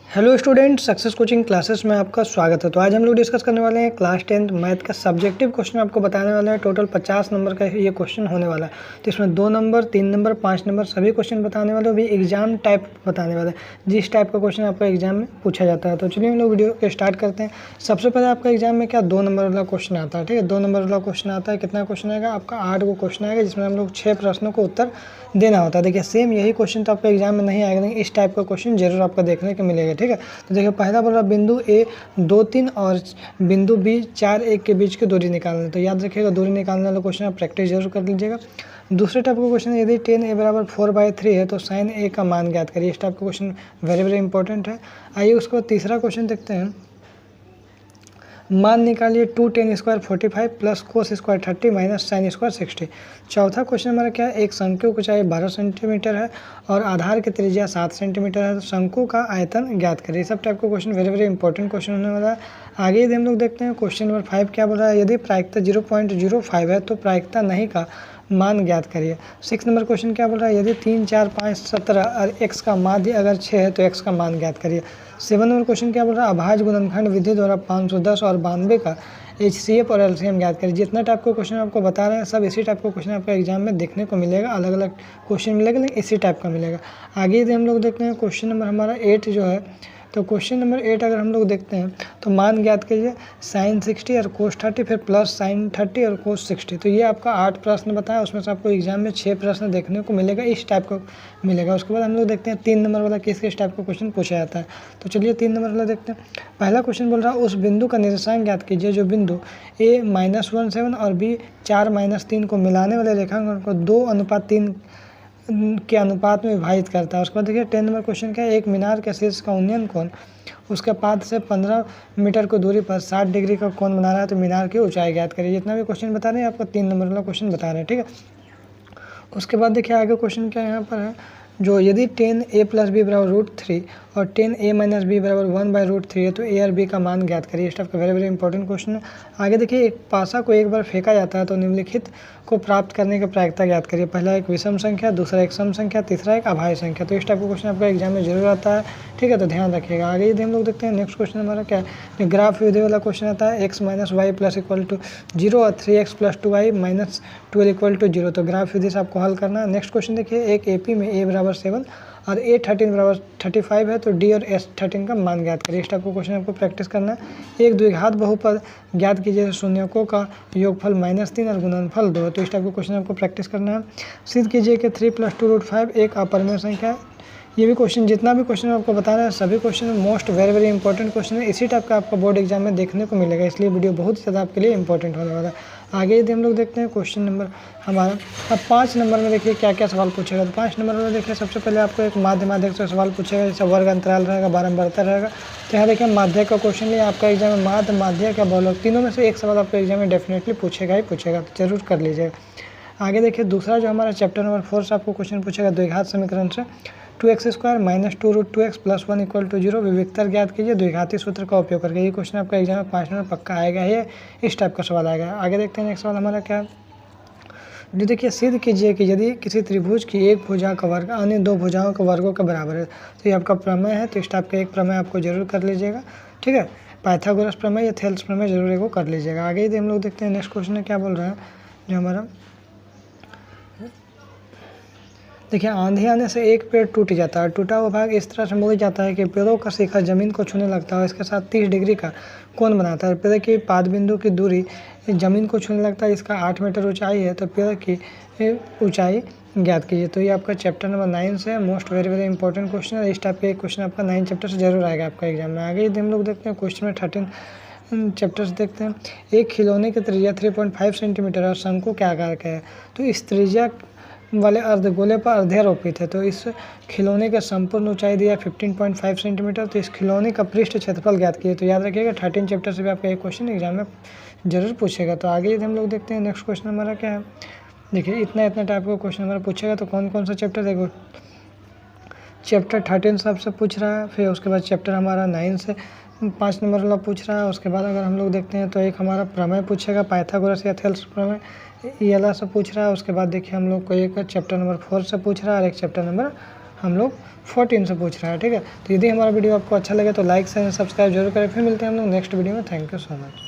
Hello student, success coaching classes में आपका स्वागत है। तो आज हम लोग डिस्कस करने वाले हैं क्लास 10th मैथ का सब्जेक्टिव क्वेश्चन आपको बताने वाले हैं। टोटल 50 नंबर का ये क्वेश्चन होने वाला है। तो इसमें 2 नंबर, 3 नंबर, 5 नंबर सभी क्वेश्चन बताने वाले, भी एग्जाम टाइप बताने वाले हैं, जिस टाइप का क्वेश्चन आपका एग्जाम में पूछा जाता है। तो चलिए हम लोग वीडियो को स्टार्ट करते हैं। सबसे पहले आपका एग्जाम में क्या 2 नंबर वाला क्वेश्चन आता है। ठीक है, 2 नंबर वाला क्वेश्चन आता है। कितना क्वेश्चन आएगा आपका? 8 को क्वेश्चन आएगा, जिसमें हम लोग 6 प्रश्नों को उत्तर देना होता है। देखिए सेम यही क्वेश्चन तो आपका एग्जाम में नहीं आएगा, लेकिन इस टाइप का क्वेश्चन जरूर आपको देखने को मिलेगा। ठीक है, तो देखिए पहला बोल रहा बिंदु ए 2, 3 और बिंदु बी 4, 1 के बीच की दूरी निकालना। तो याद रखिएगा, दूरी निकालने वाला क्वेश्चन आप प्रैक्टिस जरूर कर लीजिएगा। दूसरे टाइप का क्वेश्चन है, यदि tan a बराबर 4/3 है तो sin a का मान ज्ञात करिए। इस टाइप का क्वेश्चन वेरी वेरी इंपॉर्टेंट है। आइए उसको तीसरा क्वेश्चन देखते हैं। मान निकालिए 2 tan square 45 plus cos square 30 minus sine square 60। चौथा क्वेश्चन हमारा क्या है? एक शंकु की ऊंचाई 12 सेंटीमीटर है और आधार की त्रिज्या 7 सेंटीमीटर है। तो शंकु का आयतन ज्ञात करिए। सब टाइप का question very very important question होने वाला है। आगे यदि हम लोग देखते हैं क्वेश्चन नंबर 5 क्या बोल रहा है? यदि प्रायिकता 0.05 है तो प्रायिकता नहीं का मान ज्ञात करिए। 6 नंबर क्वेश्चन क्या बोल रहा है? यदि 3, 4, 5, 17 और x का माध्य अगर 6 है तो x का मान ज्ञात करिए। 7 नंबर क्वेश्चन क्या बोल रहा है? अभाज्य गुणनखंड विधि द्वारा 510 और 92 का HCF और LCM ज्ञात करिए। जितना टाइप का क्वेश्चन आपको बता रहे हैं सब इसी टाइप का क्वेश्चन आपका एग्जाम में देखने को मिलेगा। अलग अलग क्वेश्चन मिलेगा, लेकिन इसी टाइप का मिलेगा। आगे यदि हम लोग देखते हैं क्वेश्चन नंबर हमारा 8 जो है, तो क्वेश्चन नंबर 8 अगर हम लोग देखते हैं तो मान ज्ञात कीजिए साइन 60 और कोस 30, फिर प्लस साइन 30 और कोस 60। तो ये आपका 8 प्रश्न बताया, उसमें से आपको एग्जाम में 6 प्रश्न देखने को मिलेगा, इस टाइप का मिलेगा। उसके बाद हम लोग देखते हैं 3 नंबर वाला किस टाइप का क्वेश्चन पूछा जाता है। तो चलिए 3 नंबर वाला देखते हैं। पहला क्वेश्चन बोल रहा है उस बिंदु का निर्देशांक ज्ञात कीजिए जो बिंदु A -17 और B 4-3 को मिलाने वाले रेखांकन को 2:3 के अनुपात में विभाजित करता है। उसके बाद देखिए 10 नंबर क्वेश्चन क्या है? एक मीनार के शीर्ष का उन्नयन कोण उसके पाद से 15 मीटर की दूरी पर 60 डिग्री का कोण बना रहा है, तो मीनार की ऊंचाई ज्ञात करिए। जितना भी क्वेश्चन बता रहे हैं आपको 3 नंबर वाला क्वेश्चन बता रहे हैं। ठीक है, उसके बाद देखिए आगे क्वेश्चन क्या यहाँ पर है, जो यदि tan a + b बराबर √3 और tan a - b बराबर 1/√3 है तो a और b का मान ज्ञात करिए। इस टाइप का वेरी वेरी इंपॉर्टेंट क्वेश्चन है। आगे देखिए एक पासा को एक बार फेंका जाता है तो निम्नलिखित को प्राप्त करने की प्रायिकता ज्ञात करिए। पहला एक विषम संख्या, दूसरा एक सम संख्या, तीसरा एक अभाज्य संख्या। तो इस टाइप का क्वेश्चन आपका एग्जाम में जरूर आता है। ठीक है, तो ध्यान रखिएगा। आगे यदि हम लोग देखते हैं नेक्स्ट क्वेश्चन हमारा क्या है? ग्राफ विधि वाला क्वेश्चन आता है x - y = 0 और 3x + 2y - 12 = 0। तो ग्राफ विधि से आपको हल करना है। नेक्स्ट क्वेश्चन देखिए, एक AP में a बराबर 7 और A13 बराबर 35 है तो D और S13 का मान ज्ञात करिए। इस टाइप का क्वेश्चन आपको प्रैक्टिस करना है। एक द्विघात बहुपद ज्ञात कीजिए, शून्यकों का योगफल -3 और गुणनफल 2। तो इस टाइप का क्वेश्चन आपको प्रैक्टिस करना है। सिद्ध कीजिए कि 3 + 2 √5 एक अपरिमेय संख्या है। ये भी क्वेश्चन, जितना भी क्वेश्चन आपको बता रहे हैं सभी question most very very important question है। इसी टाइप का आपका बोर्ड एग्जाम में देखने को मिलेगा, इसलिए वीडियो बहुत ज़्यादा आपके लिए इंपॉर्टेंट होने वाला है। आगे यदि हम लोग देखते हैं क्वेश्चन नंबर हमारा, अब 5 नंबर में देखिए क्या क्या सवाल पूछेगा। तो 5 नंबर में देखिए सबसे पहले आपको एक माध्यक से सवाल पूछेगा, जैसे वर्ग अंतराल रहेगा, बारंबारता रहेगा। तो यहाँ देखिए माध्यक का क्वेश्चन लिया आपका एग्जाम में, माध्यक या बहुलक तीनों में से एक सवाल आपको एग्जाम में डेफिनेटली पूछेगा ही पूछेगा, तो जरूर कर लीजिएगा। आगे देखिए दूसरा जो हमारा चैप्टर नंबर 4 से आपको क्वेश्चन पूछेगा द्विघात समीकरण से 2x² - 2√2x + 1 = 0 विविक्तर ज्ञात कीजिए द्विघाती सूत्र का उपयोग करके। ये क्वेश्चन आपका एग्जाम में 5 नंबर पक्का आएगा है, इस टाइप का सवाल आएगा। आगे देखते हैं नेक्स्ट सवाल हमारा क्या है। जो देखिए सिद्ध कीजिए कि यदि किसी त्रिभुज की एक भुजा का वर्ग अन्य 2 भुजाओं के वर्गों के बराबर है। तो ये आपका प्रमेय है, तो इस टाइप का एक प्रमेय आपको जरूर कर लीजिएगा। ठीक है, पाइथागोरस प्रमेय या थेल्स प्रमेय जरूर एगो कर लीजिएगा। आगे यदि हम लोग देखते हैं नेक्स्ट क्वेश्चन में क्या बोल रहा है, जो हमारा देखिए आंधी आने से एक पेड़ टूट जाता है। टूटा हुआ भाग इस तरह से मुड़ जाता है कि पेड़ों का शिखर जमीन को छूने लगता है, इसके साथ 30 डिग्री का कोण बनाता है। पेड़ की पाद बिंदु की दूरी जमीन को छूने लगता है, इसका 8 मीटर ऊंचाई है, तो पेड़ की ऊंचाई ज्ञात कीजिए। तो ये आपका चैप्टर नंबर 9 से most very very important question है। इस टाइप का एक क्वेश्चन आपका 9 चैप्टर से जरूर आएगा आपका एग्जाम में। आगे यदि हम लोग देखते हैं क्वेश्चन में 13 चैप्टर्स देखते हैं। एक खिलौने की त्रिज्या 3.5 सेंटीमीटर और शंकु के आकार का है, तो इस त्रिज्या वाले अर्धगोले पर अर्धेरोपित है। तो इस खिलौने का संपूर्ण ऊंचाई दिया 15.5 सेंटीमीटर। तो इस खिलौने का पृष्ठ क्षेत्रफल ज्ञात किए। तो याद रखिएगा 13 चैप्टर से भी आपका एक क्वेश्चन एग्जाम में जरूर पूछेगा। तो आगे यदि हम लोग देखते हैं नेक्स्ट क्वेश्चन हमारा क्या है, देखिए इतना टाइप का क्वेश्चन हमारा पूछेगा। तो कौन कौन सा चैप्टर देखो, चैप्टर 13 से आपसे पूछ रहा है, फिर उसके बाद चैप्टर हमारा 9 से 5 नंबर वाला पूछ रहा है। उसके बाद अगर हम लोग देखते हैं तो एक हमारा प्रमेय पूछेगा, पाइथागोरस या थेल्स प्रमेय ये वाला से पूछ रहा है। उसके बाद देखिए हम लोग को एक चैप्टर नंबर 4 से पूछ रहा है और एक चैप्टर नंबर हम लोग 14 से पूछ रहा है। ठीक है, तो यदि हमारा वीडियो आपको अच्छा लगे तो लाइक शेयर सब्सक्राइब जरूर करें। फिर मिलते हैं हम लोग नेक्स्ट वीडियो में। Thank you so much.